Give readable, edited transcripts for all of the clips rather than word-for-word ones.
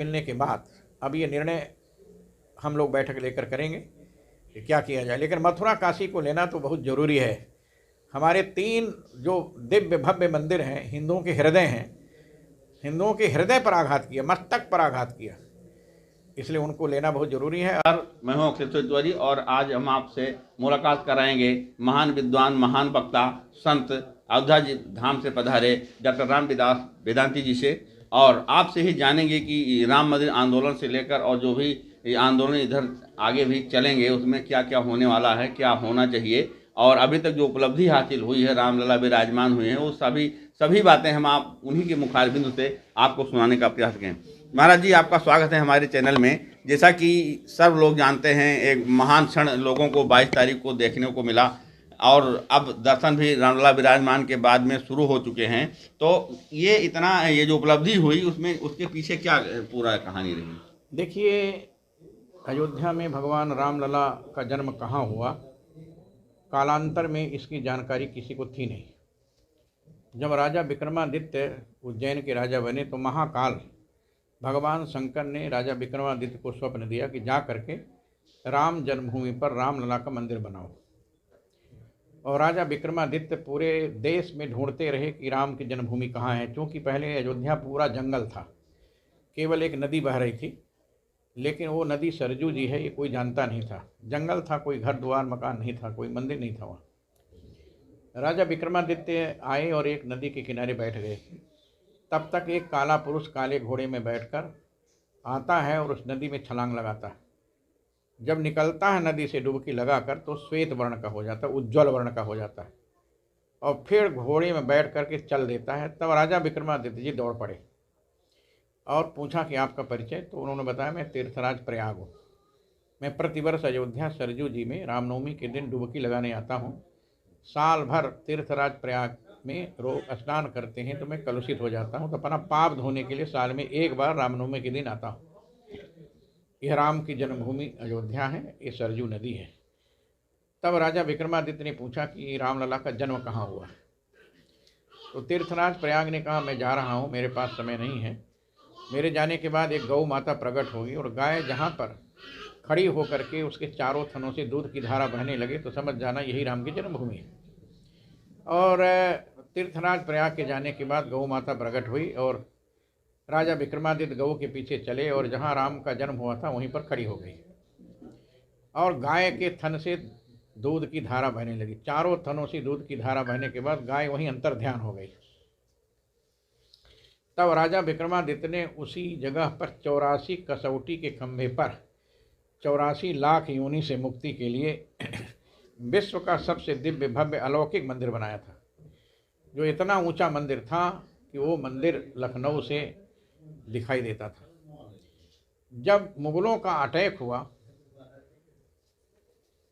मिलने के बाद अब ये निर्णय हम लोग बैठक लेकर करेंगे कि क्या किया जाए। लेकिन मथुरा काशी को लेना तो बहुत ज़रूरी है। हमारे तीन जो दिव्य भव्य मंदिर हैं, हिंदुओं के हृदय हैं, हिंदुओं के हृदय पर आघात किया, मस्तक पर आघात किया, इसलिए उनको लेना बहुत ज़रूरी है। मैं हूं अक्षय तिवारी और आज हम आपसे मुलाकात कराएंगे महान विद्वान, महान वक्ता, संत, अयोध्या जी धाम से पधारे डॉक्टर रामविलास वेदांती जी से, और आपसे ही जानेंगे कि राम मंदिर आंदोलन से लेकर और जो भी ये आंदोलन इधर आगे भी चलेंगे उसमें क्या क्या होने वाला है, क्या होना चाहिए, और अभी तक जो उपलब्धि हासिल हुई है, रामलला विराजमान हुए हैं, वो सभी बातें हम आप उन्हीं के मुखारबिंद से आपको सुनाने का प्रयास करें। महाराज जी, आपका स्वागत है हमारे चैनल में। जैसा कि सब लोग जानते हैं, एक महान क्षण लोगों को 22 तारीख को देखने को मिला और अब दर्शन भी रामलला विराजमान के बाद में शुरू हो चुके हैं। तो ये जो उपलब्धि हुई उसमें उसके पीछे क्या पूरा कहानी रही? देखिए, अयोध्या में भगवान रामलला का जन्म कहाँ हुआ, कालांतर में इसकी जानकारी किसी को थी नहीं। जब राजा विक्रमादित्य उज्जैन के राजा बने तो महाकाल भगवान शंकर ने राजा विक्रमादित्य को स्वप्न दिया कि जा करके राम जन्मभूमि पर रामलला का मंदिर बनाओ। और राजा विक्रमादित्य पूरे देश में ढूंढते रहे कि राम की जन्मभूमि कहाँ है, क्योंकि पहले अयोध्या पूरा जंगल था, केवल एक नदी बह रही थी, लेकिन वो नदी सरजू जी है ये कोई जानता नहीं था। जंगल था, कोई घर द्वार मकान नहीं था, कोई मंदिर नहीं था वहाँ। राजा विक्रमादित्य आए और एक नदी के किनारे बैठ गए। तब तक एक काला पुरुष काले घोड़े में बैठकर आता है और उस नदी में छलांग लगाता है। जब निकलता है नदी से डुबकी लगाकर तो श्वेत वर्ण का हो जाता है, उज्ज्वल वर्ण का हो जाता है, और फिर घोड़े में बैठ करके चल देता है। तब राजा विक्रमादित्य जी दौड़ पड़े और पूछा कि आपका परिचय। तो उन्होंने बताया, मैं तीर्थराज प्रयाग हूँ, मैं प्रतिवर्ष अयोध्या सरजू जी में रामनवमी के दिन डुबकी लगाने आता हूँ। साल भर तीर्थराज प्रयाग में रोज स्नान करते हैं तो मैं कलुषित हो जाता हूँ, तो अपना पाप धोने के लिए साल में एक बार रामनवमी के दिन आता हूँ। यह राम की जन्मभूमि अयोध्या है, ये सरजू नदी है। तब राजा विक्रमादित्य ने पूछा कि रामलला का जन्म कहाँ हुआ। तो तीर्थराज प्रयाग ने कहा, मैं जा रहा हूँ, मेरे पास समय नहीं है। मेरे जाने के बाद एक गौ माता प्रकट होगी और गाय जहाँ पर खड़ी होकर के उसके चारों थनों से दूध की धारा बहने लगे तो समझ जाना यही राम की जन्मभूमि है। और तीर्थराज प्रयाग के जाने के बाद गौ माता प्रकट हुई और राजा विक्रमादित्य गौ के पीछे चले और जहाँ राम का जन्म हुआ था वहीं पर खड़ी हो गई और गाय के थन से दूध की धारा बहने लगी। चारों थनों से दूध की धारा बहने के बाद गाय वहीं अंतर ध्यान हो गई। तब राजा विक्रमादित्य ने उसी जगह पर 84 कसौटी के खंभे पर 84 लाख योनि से मुक्ति के लिए विश्व का सबसे दिव्य भव्य अलौकिक मंदिर बनाया था, जो इतना ऊंचा मंदिर था कि वो मंदिर लखनऊ से दिखाई देता था। जब मुगलों का अटैक हुआ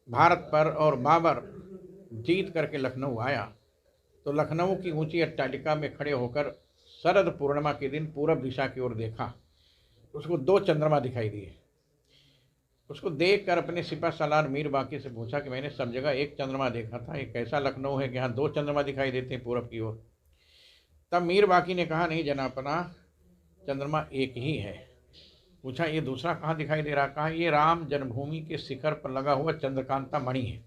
भारत पर और बाबर जीत करके लखनऊ आया, तो लखनऊ की ऊंची अट्टालिका में खड़े होकर शरद पूर्णिमा के दिन पूरब दिशा की ओर देखा, उसको 2 चंद्रमा दिखाई दिए। उसको देखकर अपने सिपा सालार मीर बाकी से पूछा कि मैंने सब जगह एक चंद्रमा देखा था, एक ऐसा लखनऊ है कि यहाँ 2 चंद्रमा दिखाई देते हैं पूरब की ओर। तब मीर बाकी ने कहा, नहीं जनाबना, चंद्रमा एक ही है। पूछा, ये दूसरा कहाँ दिखाई दे रहा? कहा, ये राम जन्मभूमि के शिखर पर लगा हुआ चंद्रकांता मणि है,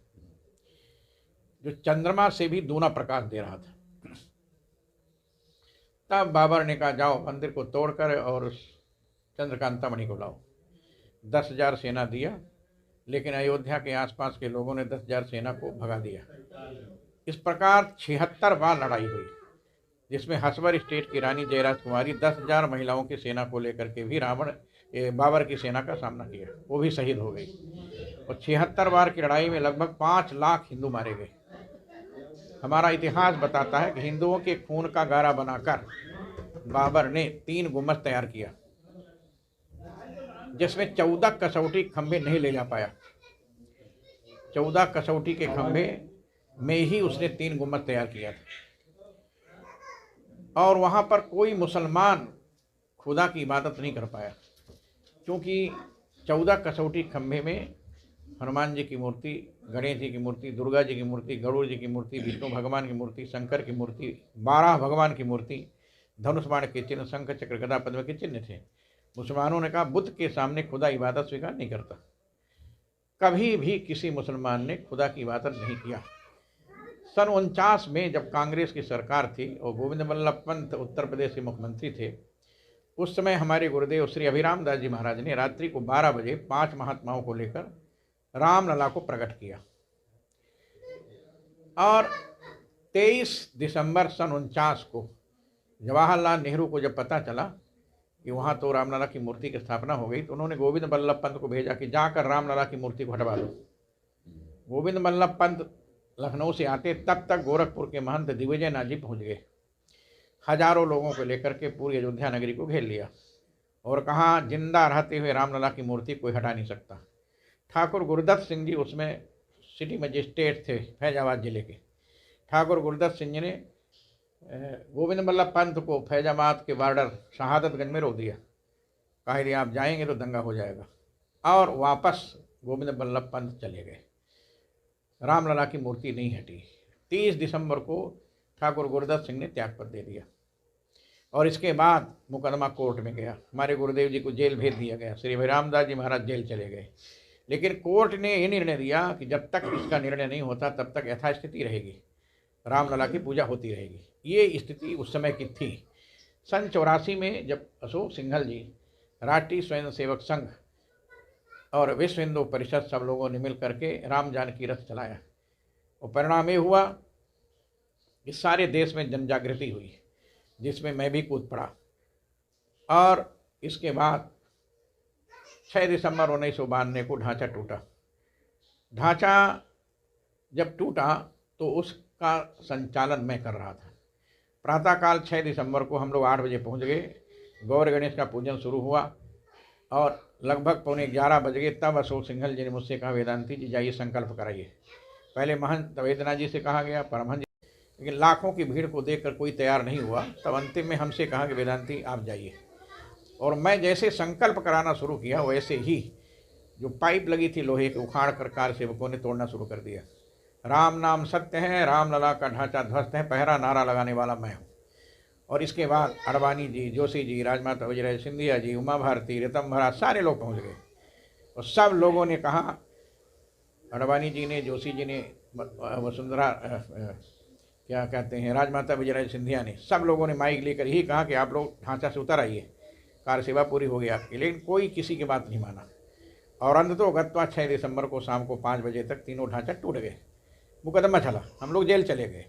जो चंद्रमा से भी दूना प्रकाश दे रहा था। तब बाबर ने कहा, जाओ मंदिर को तोड़कर और उस चंद्रकांता मणि को लाओ। 10,000 सेना दिया, लेकिन अयोध्या के आसपास के लोगों ने 10,000 सेना को भगा दिया। इस प्रकार 76 बार लड़ाई हुई, जिसमें हसवर स्टेट की रानी जयराज कुमारी 10,000 महिलाओं की सेना को लेकर के भी बाबर की सेना का सामना किया, वो भी शहीद हो गई। और 76 बार की लड़ाई में लगभग 5 लाख हिंदू मारे गए। हमारा इतिहास बताता है कि हिंदुओं के खून का गारा बनाकर बाबर ने 3 गुम्बद तैयार किया, जिसमें 14 कसौटी खंभे नहीं ले जा पाया। 14 कसौटी के खंभे में ही उसने 3 गुम्बद तैयार किया था। और वहाँ पर कोई मुसलमान खुदा की इबादत नहीं कर पाया, क्योंकि 14 कसौटी खंभे में हनुमान जी की मूर्ति, गणेश जी की मूर्ति, दुर्गा जी की मूर्ति, गरुड़ जी की मूर्ति, विष्णु भगवान की मूर्ति, शंकर की मूर्ति, 12 भगवान की मूर्ति, धनुष बाण के चिन्ह, शंख चक्र गदा पद्म के चिन्ह थे। मुसलमानों ने कहा बुत के सामने खुदा इबादत स्वीकार नहीं करता। कभी भी किसी मुसलमान ने खुदा की इबादत नहीं किया। सन 49 में जब कांग्रेस की सरकार थी और गोविंद बल्लभ पंत उत्तर प्रदेश के मुख्यमंत्री थे, उस समय हमारे गुरुदेव श्री अभिराम दास जी महाराज ने रात्रि को 12 बजे 5 महात्माओं को लेकर रामलला को प्रकट किया। और 23 दिसंबर सन 49 को जवाहरलाल नेहरू को जब पता चला कि वहाँ तो रामलला की मूर्ति की स्थापना हो गई, तो उन्होंने गोविंद बल्लभ पंत को भेजा कि जाकर रामलला की मूर्ति को हटवा दो। गोविंद बल्लभ पंत लखनऊ से आते तब तक गोरखपुर के महंत दिग्विजय नाथ जी पहुँच गए। हजारों लोगों को लेकर के पूरी अयोध्या नगरी को घेर लिया और कहा जिंदा रहते हुए रामलला की मूर्ति कोई हटा नहीं सकता। ठाकुर गुरदत्त सिंह जी उसमें सिटी मजिस्ट्रेट थे फैजाबाद जिले के। ठाकुर गुरदत्त सिंह जी ने गोविंद बल्लभ पंत को फैजाबाद के बॉर्डर शहादतगंज में रोक दिया। कहा यदि आप जाएंगे तो दंगा हो जाएगा, और वापस गोविंद बल्लभ पंत चले गए। रामलला की मूर्ति नहीं हटी। 30 दिसंबर को ठाकुर गुरदत्त सिंह ने त्यागपत्र दे दिया और इसके बाद मुकदमा कोर्ट में गया। हमारे गुरुदेव जी को जेल भेज दिया गया। श्री अभिराम दास जी महाराज जेल चले गए। लेकिन कोर्ट ने ये निर्णय दिया कि जब तक इसका निर्णय नहीं होता तब तक यथास्थिति रहेगी, रामलला की पूजा होती रहेगी। ये स्थिति उस समय की थी। सन 84 में जब अशोक सिंघल जी, राष्ट्रीय स्वयं सेवक संघ और विश्व हिंदू परिषद सब लोगों ने मिल करके राम जानकी रथ चलाया और परिणाम ये हुआ कि सारे देश में जन जागृति हुई, जिसमें मैं भी कूद पड़ा। और इसके बाद 6 दिसंबर 1992 को ढांचा टूटा। ढांचा जब टूटा तो उसका संचालन मैं कर रहा था। प्रातःकाल 6 दिसंबर को हम लोग 8 बजे पहुंच गए। गौर गणेश का पूजन शुरू हुआ और लगभग 11:15 बज गए। तब अशोक सिंघल जी ने मुझसे कहा वेदांती जी जाइए संकल्प कराइए। पहले महंत वेदनाथ जी से कहा गया, परमहंस जी, लेकिन लाखों की भीड़ को देखकर कोई तैयार नहीं हुआ। तब अंतिम में हमसे कहा कि वेदांती आप जाइए। और मैं जैसे संकल्प कराना शुरू किया वैसे ही जो पाइप लगी थी लोहे की उखाड़ कर कार सेवकों ने तोड़ना शुरू कर दिया। राम नाम सत्य है, रामलला का ढांचा ध्वस्त है, पहरा नारा लगाने वाला मैं हूँ। और इसके बाद अडवाणी जी, जोशी जी, राजमाता विजय सिंधिया जी, उमा भारती, ऋतंभरा, सारे लोग पहुँच गए। और सब लोगों ने कहा, अडवाणी जी ने, जोशी जी ने, वसुंधरा क्या कहते हैं, राजमाता विजय सिंधिया ने, सब लोगों ने माइक लेकर ही कहा कि आप लोग ढांचा से उतर आइए, कार सेवा पूरी हो गई आपकी। लेकिन कोई किसी की बात नहीं माना और अंततोगत्वा 6 दिसंबर को शाम को 5 बजे तक तीनों ढांचा टूट गए। मुकदमा चला, हम लोग जेल चले गए।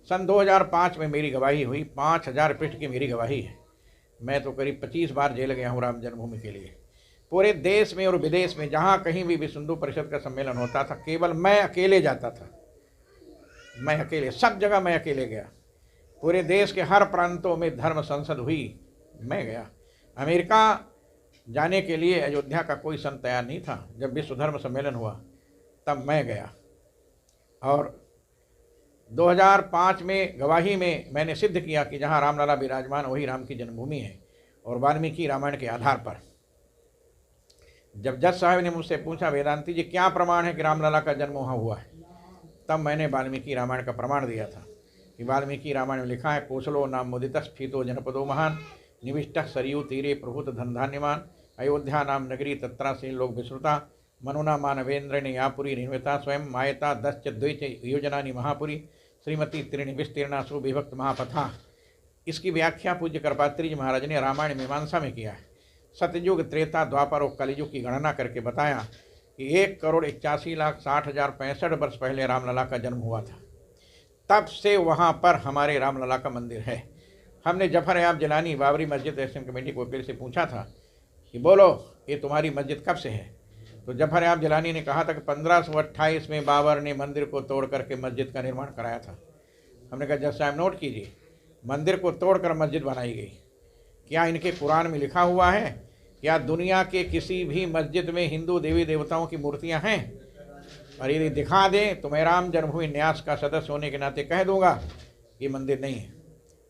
सन 2005 में मेरी गवाही हुई। 5000 पृष्ठ की मेरी गवाही है। मैं तो करीब 25 बार जेल गया हूँ राम जन्मभूमि के लिए। पूरे देश में और विदेश में जहाँ कहीं भी विश्व हिंदू परिषद का सम्मेलन होता था, केवल मैं अकेले जाता था। मैं अकेले, सब जगह मैं अकेले गया। पूरे देश के हर प्रांतों में धर्म संसद हुई, मैं गया। अमेरिका जाने के लिए अयोध्या का कोई संत तैयार नहीं था। जब विश्व धर्म सम्मेलन हुआ तब मैं गया। और 2005 में गवाही में मैंने सिद्ध किया कि जहाँ रामलला विराजमान वही राम की जन्मभूमि है। और वाल्मीकि रामायण के आधार पर जब जज साहब ने मुझसे पूछा वेदांती जी क्या प्रमाण है कि रामलला का जन्म वहाँ हुआ है, तब मैंने वाल्मीकि रामायण का प्रमाण दिया था कि वाल्मीकि रामायण में लिखा है, कोसलो नाम मुदित स्फीतो जनपदो महान निविष्ट सरयू तीरे प्रभुत धनधान्यमान अयोध्या नाम नगरी तत्रासीन लोक विश्रुता मनुना मानवेंद्र ने यापुरी निर्मिता स्वयं मायता 10 द्वैच योजनानी महापुरी श्रीमती त्रिणी विस्तीर्णा सुविभक्त महापथा। इसकी व्याख्या पूज्य करपात्री जी महाराज ने रामायण मीमांसा में किया है। सतयुग, त्रेता, द्वापर और कलियुग की गणना करके बताया कि 1,81,60,65 वर्ष पहले रामलला का जन्म हुआ था। तब से वहाँ पर हमारे रामलला का मंदिर है। हमने जफर याब जिलानी बाबरी मस्जिद एक्शन कमेटी को वकील से पूछा था कि बोलो ये तुम्हारी मस्जिद कब से है, तो जफर याब जिलानी ने कहा था कि 1528 में बाबर ने मंदिर को तोड़ करके मस्जिद का निर्माण कराया था। हमने कहा जज साहब नोट कीजिए, मंदिर को तोड़कर मस्जिद बनाई गई। क्या इनके कुरान में लिखा हुआ है? क्या दुनिया के किसी भी मस्जिद में हिंदू देवी देवताओं की मूर्तियां हैं? और यदि दिखा दें तो मैं राम जन्मभूमि न्यास का सदस्य होने के नाते कह दूंगा ये मंदिर नहीं है।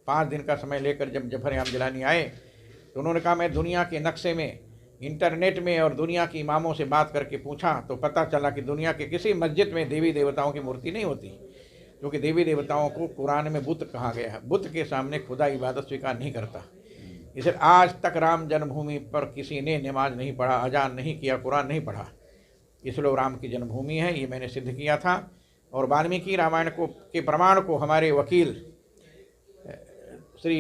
5 दिन का समय लेकर जब जफर याब जिलानी आए तो उन्होंने कहा मैं दुनिया के नक्शे में, इंटरनेट में और दुनिया के इमामों से बात करके पूछा तो पता चला कि दुनिया के किसी मस्जिद में देवी देवताओं की मूर्ति नहीं होती, क्योंकि देवी देवताओं को कुरान में बुत कहा गया है। बुत के सामने खुदा इबादत स्वीकार नहीं करता। इसे आज तक राम जन्मभूमि पर किसी ने नमाज नहीं पढ़ा, अजान नहीं किया, कुरान नहीं पढ़ा। इसलिए राम की जन्मभूमि है, ये मैंने सिद्ध किया था। और वाल्मीकि रामायण को के प्रमाण को हमारे वकील श्री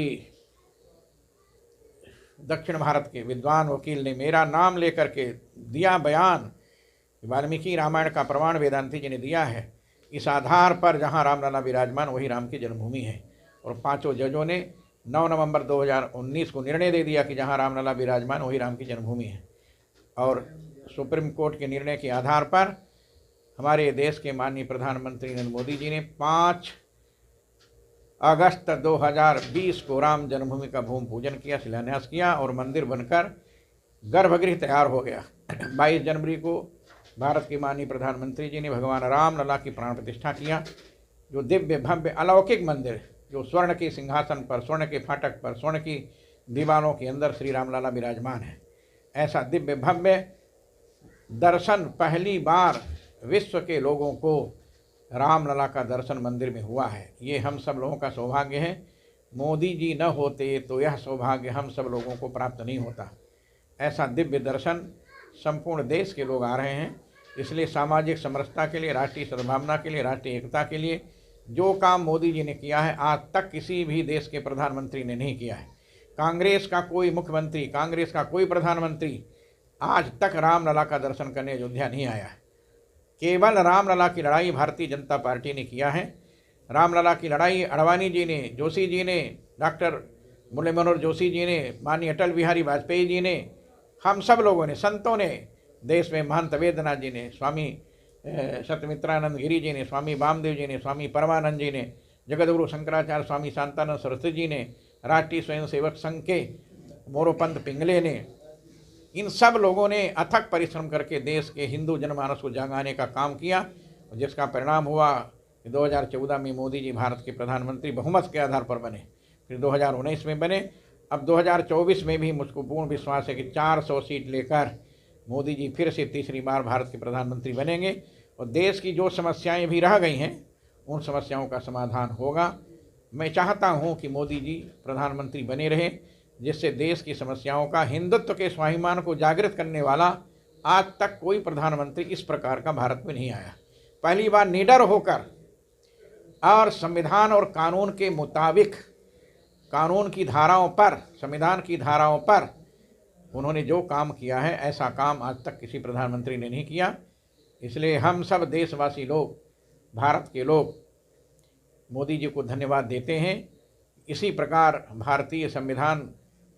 दक्षिण भारत के विद्वान वकील ने मेरा नाम लेकर के दिया बयान। वाल्मीकि रामायण का प्रमाण वेदांती जी ने दिया है। इस आधार पर जहाँ रामलला विराजमान वही राम की जन्मभूमि है। और 5 जजों ने 9 नवंबर 2019 को निर्णय दे दिया कि जहाँ रामलला विराजमान वही राम की जन्मभूमि है। और सुप्रीम कोर्ट के निर्णय के आधार पर हमारे देश के माननीय प्रधानमंत्री नरेंद्र मोदी जी ने 5 अगस्त 2020 को राम जन्मभूमि का भूमि पूजन किया, शिलान्यास किया और मंदिर बनकर गर्भगृह तैयार हो गया। 22 जनवरी को भारत के माननीय प्रधानमंत्री जी ने भगवान रामलला की प्राण प्रतिष्ठा किया। जो दिव्य भव्य अलौकिक मंदिर, जो स्वर्ण के सिंहासन पर, स्वर्ण के फाटक पर, स्वर्ण की दीवारों के अंदर श्री रामलला विराजमान है, ऐसा दिव्य भव्य दर्शन पहली बार विश्व के लोगों को रामलला का दर्शन मंदिर में हुआ है। ये हम सब लोगों का सौभाग्य है। मोदी जी न होते तो यह सौभाग्य हम सब लोगों को प्राप्त नहीं होता। ऐसा दिव्य दर्शन संपूर्ण देश के लोग आ रहे हैं। इसलिए सामाजिक समरसता के लिए, राष्ट्रीय सद्भावना के लिए, राष्ट्रीय एकता के लिए जो काम मोदी जी ने किया है आज तक किसी भी देश के प्रधानमंत्री ने नहीं किया है। कांग्रेस का कोई मुख्यमंत्री, कांग्रेस का कोई प्रधानमंत्री आज तक रामलला का दर्शन करने अयोध्या नहीं आया है। केवल रामलला की लड़ाई भारतीय जनता पार्टी ने किया है। रामलला की लड़ाई अडवाणी जी ने, जोशी जी ने, डॉक्टर मुरली मनोहर जोशी जी ने, माननीय अटल बिहारी वाजपेयी जी ने, हम सब लोगों ने, संतों ने, देश में महंत वेदनाथ जी ने, स्वामी सत्यमित्रानंद गिरी जी ने, स्वामी वामदेव जी ने, स्वामी परमानंद जी ने, जगतगुरु शंकराचार्य स्वामी शांतानंद सरस्वती जी ने, राष्ट्रीय स्वयंसेवक संघ के मोरोपंत पिंगले ने, इन सब लोगों ने अथक परिश्रम करके देश के हिंदू जनमानस को जगाने का काम किया, जिसका परिणाम हुआ कि 2014 में मोदी जी भारत के प्रधानमंत्री बहुमत के आधार पर बने, फिर 2019 में बने। अब 2024 में भी मुझको पूर्ण विश्वास है कि 400 सीट लेकर मोदी जी फिर से तीसरी बार भारत के प्रधानमंत्री बनेंगे और देश की जो समस्याएं भी रह गई हैं उन समस्याओं का समाधान होगा। मैं चाहता हूं कि मोदी जी प्रधानमंत्री बने रहे, जिससे देश की समस्याओं का, हिंदुत्व के स्वाभिमान को जागृत करने वाला आज तक कोई प्रधानमंत्री इस प्रकार का भारत में नहीं आया। पहली बार निडर होकर और संविधान और कानून के मुताबिक, कानून की धाराओं पर, संविधान की धाराओं पर उन्होंने जो काम किया है, ऐसा काम आज तक किसी प्रधानमंत्री ने नहीं किया। इसलिए हम सब देशवासी लोग, भारत के लोग मोदी जी को धन्यवाद देते हैं। इसी प्रकार भारतीय संविधान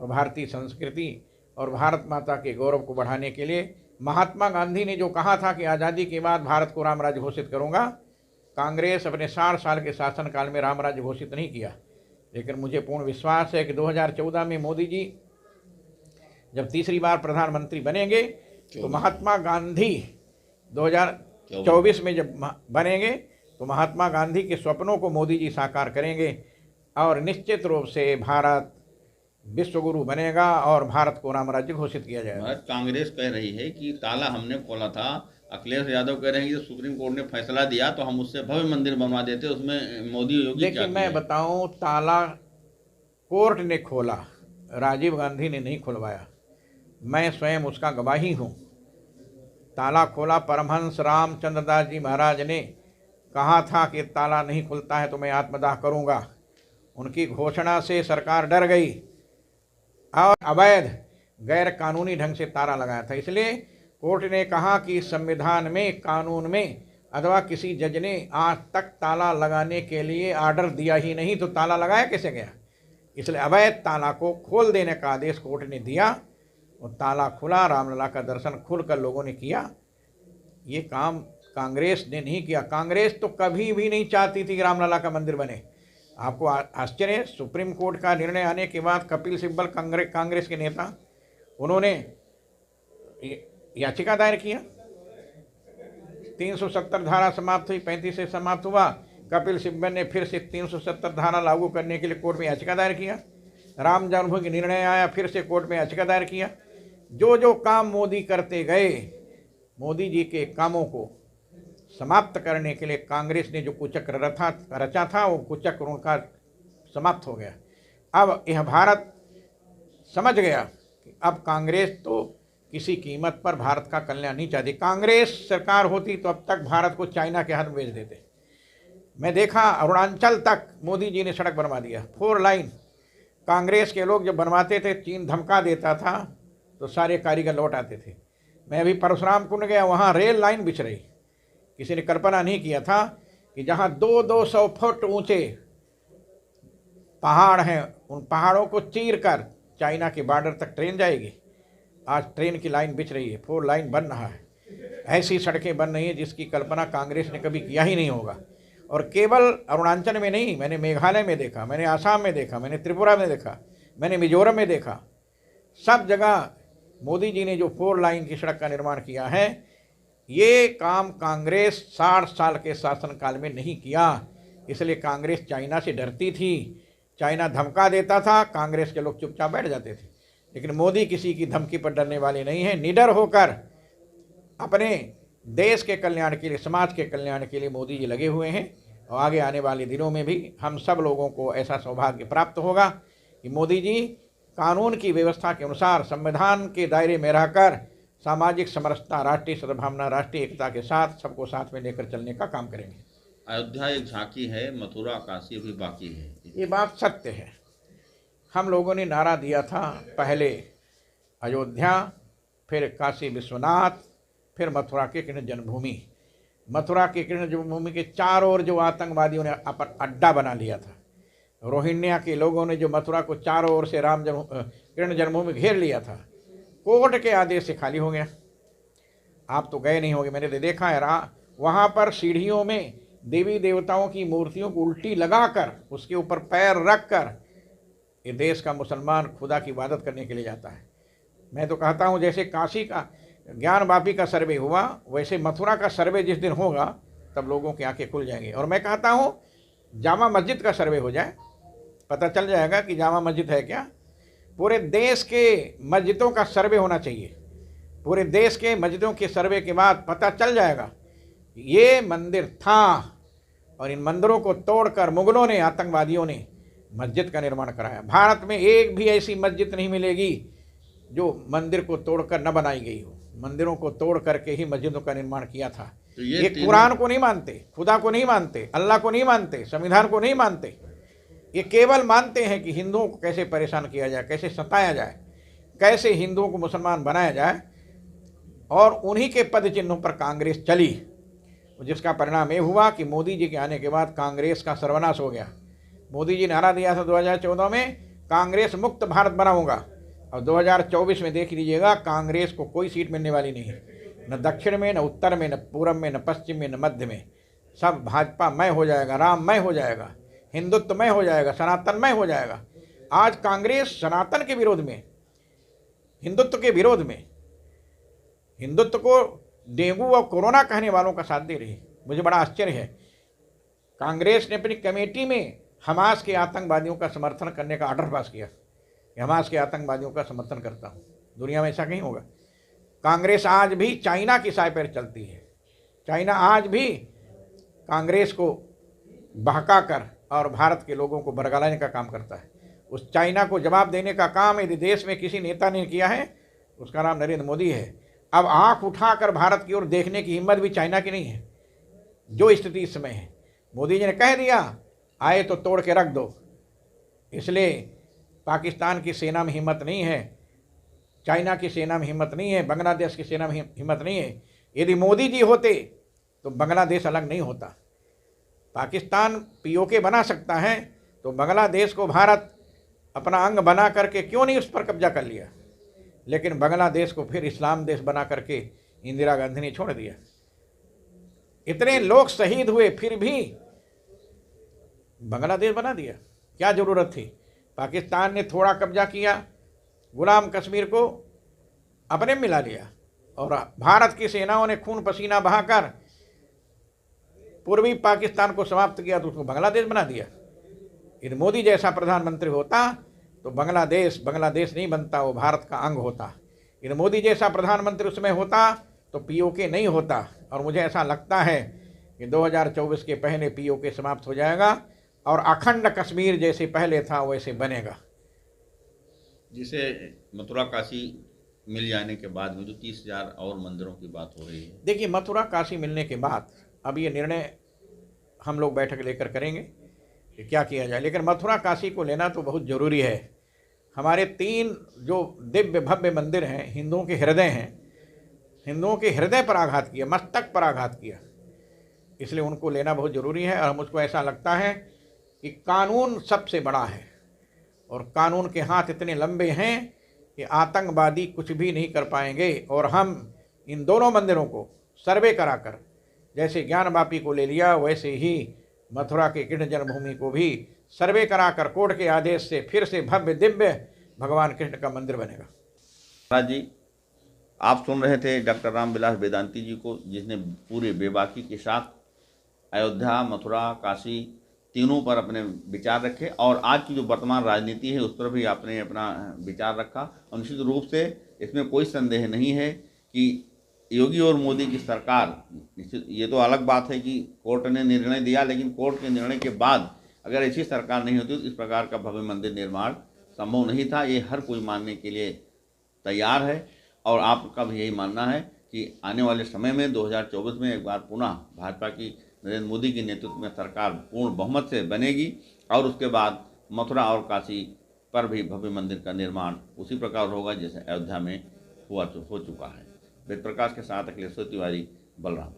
और भारतीय संस्कृति और भारत माता के गौरव को बढ़ाने के लिए महात्मा गांधी ने जो कहा था कि आज़ादी के बाद भारत को राम राज्य घोषित करूंगा, कांग्रेस अपने 60 साल के शासनकाल में राम राज्य घोषित नहीं किया। लेकिन मुझे पूर्ण विश्वास है कि 2014 में मोदी जी जब तीसरी बार प्रधानमंत्री बनेंगे तो महात्मा गांधी 2024 में जब बनेंगे तो महात्मा गांधी के सपनों को मोदी जी साकार करेंगे और निश्चित रूप से भारत विश्वगुरु बनेगा और भारत को राम राज्य घोषित किया जाएगा। कांग्रेस कह रही है कि ताला हमने खोला था, अखिलेश यादव कह रहे हैं कि सुप्रीम कोर्ट ने फैसला दिया तो हम उससे भव्य मंदिर बनवा देते, उसमें मोदी योगी। देखिए मैं बताऊं, ताला कोर्ट ने खोला, राजीव गांधी ने नहीं खुलवाया। मैं स्वयं उसका गवाही हूँ। ताला खोला परमहंस रामचंद्र दास जी महाराज ने कहा था कि ताला नहीं खुलता है तो मैं आत्मदाह करूँगा। उनकी घोषणा से सरकार डर गई और अवैध गैर कानूनी ढंग से ताला लगाया था। इसलिए कोर्ट ने कहा कि संविधान में, कानून में अथवा किसी जज ने आज तक ताला लगाने के लिए आर्डर दिया ही नहीं, तो ताला लगाया कैसे गया। इसलिए अवैध ताला को खोल देने का आदेश कोर्ट ने दिया और ताला खुला, रामलला का दर्शन खुलकर लोगों ने किया। ये काम कांग्रेस ने नहीं किया। कांग्रेस तो कभी भी नहीं चाहती थी कि रामलला का मंदिर बने। आपको आश्चर्य, सुप्रीम कोर्ट का निर्णय आने के बाद कपिल सिब्बल कांग्रेस के नेता, उन्होंने याचिका दायर किया। 370 धारा समाप्त हुई, 35 से समाप्त हुआ। कपिल सिब्बल ने फिर से 370 धारा लागू करने के लिए कोर्ट में याचिका दायर किया। राम जन्मभूमि का निर्णय आया, फिर से कोर्ट में याचिका दायर किया। जो जो काम मोदी करते गए, मोदी जी के कामों को समाप्त करने के लिए कांग्रेस ने जो कुचक्र रचा था, वो कुचक्र उनका समाप्त हो गया। अब यह भारत समझ गया कि अब कांग्रेस तो किसी कीमत पर भारत का कल्याण नहीं चाहती। कांग्रेस सरकार होती तो अब तक भारत को चाइना के हाथ में बेच देते। मैं देखा अरुणाचल तक मोदी जी ने सड़क बनवा दिया, 4 लाइन। कांग्रेस के लोग जब बनवाते थे, चीन धमका देता था तो सारे कारीगर लौट आते थे। मैं अभी परशुराम कुंड गया, वहाँ रेल लाइन बिछ रही। किसी ने कल्पना नहीं किया था कि जहाँ 200-200 फुट ऊंचे पहाड़ हैं, उन पहाड़ों को चीर कर चाइना के बॉर्डर तक ट्रेन जाएगी। आज ट्रेन की लाइन बिछ रही है, 4 लाइन बन रहा है। ऐसी सड़कें बन रही हैं जिसकी कल्पना कांग्रेस ने कभी किया ही नहीं होगा। और केवल अरुणाचल में नहीं, मैंने मेघालय में देखा, मैंने आसाम में देखा, मैंने त्रिपुरा में देखा, मैंने मिजोरम में देखा। सब जगह मोदी जी ने जो 4 लाइन की सड़क का निर्माण किया है, ये काम कांग्रेस 60 साल के शासनकाल में नहीं किया। इसलिए कांग्रेस चाइना से डरती थी। चाइना धमका देता था, कांग्रेस के लोग चुपचाप बैठ जाते थे। लेकिन मोदी किसी की धमकी पर डरने वाले नहीं हैं। निडर होकर अपने देश के कल्याण के लिए, समाज के कल्याण के लिए मोदी जी लगे हुए हैं। और आगे आने वाले दिनों में भी हम सब लोगों को ऐसा सौभाग्य प्राप्त होगा कि मोदी जी कानून की व्यवस्था के अनुसार संविधान के दायरे में रहकर सामाजिक समरसता, राष्ट्रीय सद्भावना, राष्ट्रीय एकता के साथ सबको साथ में लेकर चलने का काम करेंगे। अयोध्या एक झांकी है, मथुरा काशी अभी बाकी है। ये बात सत्य है। हम लोगों ने नारा दिया था, पहले अयोध्या, फिर काशी विश्वनाथ, फिर मथुरा के कृष्ण जन्मभूमि। मथुरा के कृष्ण जन्मभूमि के चारों ओर जो आतंकवादियों ने अपन अड्डा बना लिया था, रोहिंग्या के लोगों ने जो मथुरा को चारों ओर से कृष्ण जन्मभूमि घेर लिया था, कोर्ट के आदेश से खाली हो गया। आप तो गए नहीं होंगे, मैंने तो देखा है। वहाँ पर सीढ़ियों में देवी देवताओं की मूर्तियों को उल्टी लगाकर उसके ऊपर पैर रखकर ये देश का मुसलमान खुदा की इबादत करने के लिए जाता है। मैं तो कहता हूँ जैसे काशी का ज्ञान वापी का सर्वे हुआ, वैसे मथुरा का सर्वे जिस दिन होगा तब लोगों की आंखें खुल जाएंगी। और मैं कहता हूँ जामा मस्जिद का सर्वे हो जाए, पता चल जाएगा कि जामा मस्जिद है क्या। पूरे देश के मस्जिदों का सर्वे होना चाहिए। पूरे देश के मस्जिदों के सर्वे के बाद पता चल जाएगा ये मंदिर था, और इन मंदिरों को तोड़कर मुगलों ने, आतंकवादियों ने मस्जिद का निर्माण कराया। भारत में एक भी ऐसी मस्जिद नहीं मिलेगी जो मंदिर को तोड़कर न बनाई गई हो। मंदिरों को तोड़ करके ही मस्जिदों का निर्माण किया था। तो ये कुरान को नहीं मानते, खुदा को नहीं मानते, अल्लाह को नहीं मानते, संविधान को नहीं मानते। ये केवल मानते हैं कि हिंदुओं को कैसे परेशान किया जाए, कैसे सताया जाए, कैसे हिंदुओं को मुसलमान बनाया जाए। और उन्हीं के पद चिन्हों पर कांग्रेस चली, जिसका परिणाम ये हुआ कि मोदी जी के आने के बाद कांग्रेस का सर्वनाश हो गया। मोदी जी ने नारा दिया था 2014 में, कांग्रेस मुक्त भारत बनाऊंगा। और 2024 में देख लीजिएगा, कांग्रेस को कोई सीट मिलने वाली नहीं है, न दक्षिण में, न उत्तर में, न पूर्व में, न पश्चिम में, न मध्य में। सब भाजपामय हो जाएगा, राममय हो जाएगा, हिंदुत्वमय हो जाएगा, सनातनमय हो जाएगा। आज कांग्रेस सनातन के विरोध में, हिंदुत्व के विरोध में, हिंदुत्व को डेंगू और कोरोना कहने वालों का साथ दे रही है। मुझे बड़ा आश्चर्य है। कांग्रेस ने अपनी कमेटी में हमास के आतंकवादियों का समर्थन करने का ऑर्डर पास किया। हमास के आतंकवादियों का समर्थन करता हूँ। दुनिया में ऐसा कहीं होगा। कांग्रेस आज भी चाइना की साय पर चलती है। चाइना आज भी कांग्रेस को बहका कर और भारत के लोगों को बरगलाने का काम करता है। उस चाइना को जवाब देने का काम यदि देश में किसी नेता ने किया है, उसका नाम नरेंद्र मोदी है। अब आंख उठाकर भारत की ओर देखने की हिम्मत भी चाइना की नहीं है, जो स्थिति इस समय है। मोदी जी ने कह दिया, आए तो तोड़ के रख दो। इसलिए पाकिस्तान की सेना में हिम्मत नहीं है, चाइना की सेना में हिम्मत नहीं है, बांग्लादेश की सेना में हिम्मत नहीं है। यदि मोदी जी होते तो बांग्लादेश अलग नहीं होता। पाकिस्तान पीओके बना सकता है, तो बांग्लादेश को भारत अपना अंग बना करके क्यों नहीं उस पर कब्जा कर लिया। लेकिन बांग्लादेश को फिर इस्लाम देश बना करके इंदिरा गांधी ने छोड़ दिया। इतने लोग शहीद हुए, फिर भी बांग्लादेश बना दिया। क्या ज़रूरत थी। पाकिस्तान ने थोड़ा कब्जा किया, गुलाम कश्मीर को अपने मिला लिया, और भारत की सेनाओं ने खून पसीना बहाकर पूर्वी पाकिस्तान को समाप्त किया, तो उसको बांग्लादेश बना दिया। यदि मोदी जैसा प्रधानमंत्री होता तो बांग्लादेश नहीं बनता, वो भारत का अंग होता। यदि मोदी जैसा प्रधानमंत्री उसमें होता तो पीओके नहीं होता। और मुझे ऐसा लगता है कि 2024 के पहले पीओके समाप्त हो जाएगा और अखंड कश्मीर जैसे पहले था वैसे बनेगा। जिसे मथुरा काशी मिल जाने के बाद में जो 30,000 और मंदिरों की बात हो रही है। देखिए, मथुरा काशी मिलने के बाद अब ये निर्णय हम लोग बैठक लेकर करेंगे कि क्या किया जाए, लेकिन मथुरा काशी को लेना तो बहुत ज़रूरी है। हमारे 3 जो दिव्य भव्य मंदिर हैं, हिंदुओं के हृदय हैं, हिंदुओं के हृदय पर आघात किया, मस्तक पर आघात किया, इसलिए उनको लेना बहुत ज़रूरी है। और मुझको ऐसा लगता है कि कानून सबसे बड़ा है और कानून के हाथ इतने लंबे हैं कि आतंकवादी कुछ भी नहीं कर पाएंगे। और हम इन दोनों मंदिरों को सर्वे कराकर, जैसे ज्ञानवापी को ले लिया, वैसे ही मथुरा के कृष्ण जन्मभूमि को भी सर्वे कराकर कोर्ट के आदेश से फिर से भव्य दिव्य भगवान कृष्ण का मंदिर बनेगा। महाराज जी, आप सुन रहे थे डॉक्टर रामविलास वेदांती जी को, जिसने पूरे बेबाकी के साथ अयोध्या, मथुरा, काशी तीनों पर अपने विचार रखे और आज की जो वर्तमान राजनीति है उस पर भी आपने अपना विचार रखा। और निश्चित रूप से इसमें कोई संदेह नहीं है कि योगी और मोदी की सरकार, ये तो अलग बात है कि कोर्ट ने निर्णय दिया, लेकिन कोर्ट के निर्णय के बाद अगर ऐसी सरकार नहीं होती तो इस प्रकार का भव्य मंदिर निर्माण संभव नहीं था। ये हर कोई मानने के लिए तैयार है और आपका भी यही मानना है कि आने वाले समय में 2024 में एक बार पुनः भाजपा की नरेंद्र मोदी के नेतृत्व में सरकार पूर्ण बहुमत से बनेगी और उसके बाद मथुरा और काशी पर भी भव्य मंदिर का निर्माण उसी प्रकार होगा जैसे अयोध्या में हो चुका है। वेद प्रकाश के साथ अखिलेश्वर तिवारी, बलराम।